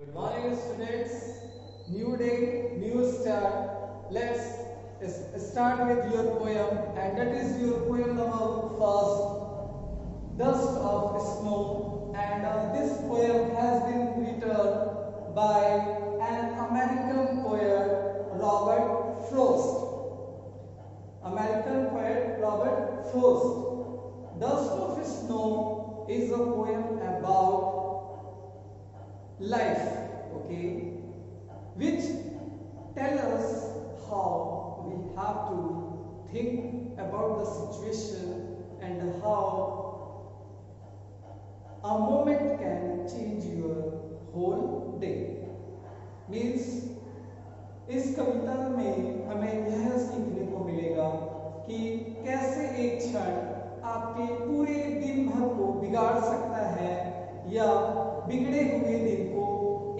Good morning, students. New day, new start. Let's start with your poem, and that is your poem number first, Dust of Snow. And this poem has been written by an American poet, Robert Frost. American poet Robert Frost. Dust of Snow is a poem about life, okay, which tell us how we have to think about the situation and how a moment can change your whole day. Means इस कविता में हमें यह सीखने को मिलेगा कि कैसे एक क्षण आपके पूरे दिन भर को बिगाड़ सकता है या बिगड़े हुए दिन को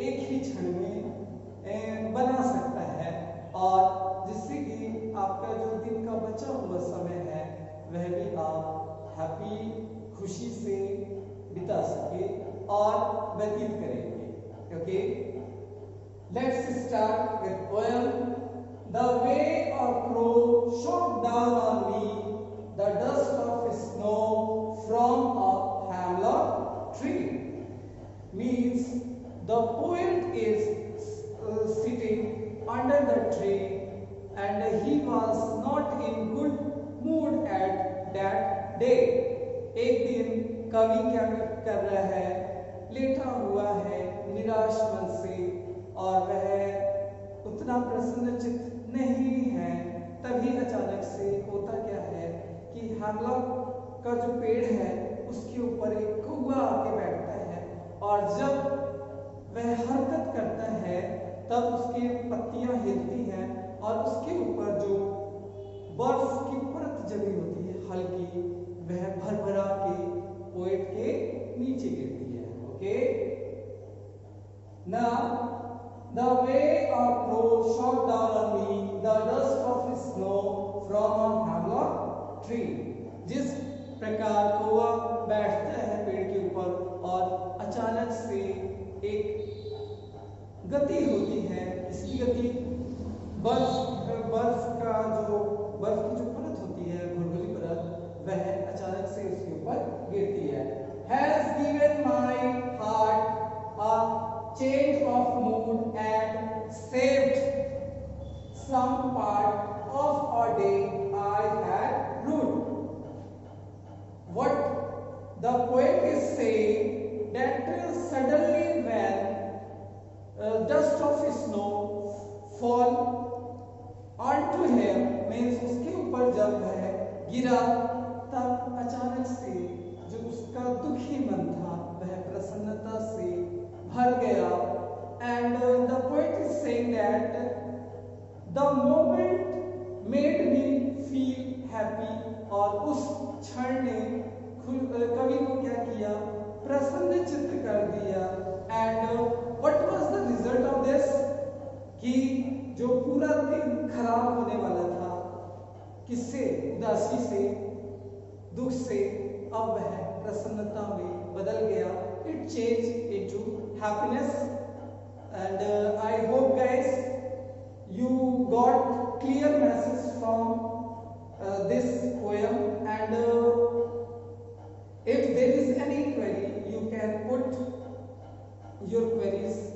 एक ही क्षण में बना सकता है, और जिससे कि आपका जो दिन का बचा हुआ समय है वह भी आप हैप्पी खुशी से बिता सके और व्यतीत करेंगे। Okay, let's start with poem. The way a crow shot down on me the dust of snow from a hemlock tree. Means the poet is sitting under the tree and he was not in good mood at that day. एक दिन कवि क्या कर रहा है, लेटा हुआ है निराश मन से और वह उतना प्रसन्नचित्त नहीं है। तभी अचानक से होता क्या है कि हेमलॉक का जो पेड़ है उसके ऊपर एक कौवा आके बैठता है, और जब वह हरकत करता है तब उसकी पत्तियां हिलती हैं और उसके ऊपर जो बर्फ की परत जमी होती है हल्की, वह भरभरा के पोएट के नीचे गिरती है। Okay, now the way a crow shot down on me the dust of snow from a hemlock tree. जिस प्रकार कौवा बैठता है पेड़ के ऊपर और अचानक से एक गति होती है, इसकी गति बर्फ का जो बर्फ की जो परत होती है, भुरभुरी परत, वह अचानक से उसके ऊपर गिरती है। Has given my heart a change of mood and saved some part of a day I had rued. What the poet is saying that suddenly when dust of snow fall onto him, means उसके ऊपर जब वह गिरा तब अचानक से जो उसका दुखी मन था वह प्रसन्नता से भर गया। And the poet is saying that the moment made me feel happy, और उस क्षण ने कवि को क्या किया, प्रसन्न चित्त कर दिया। And what was the result of this, कि जो पूरा दिन खराब होने वाला था किससे, उदासी से, दुख से, अब वह प्रसन्नता में बदल गया। It changed into happiness. And I hope guys you got clear message from this poem, and if there is any query you can put your queries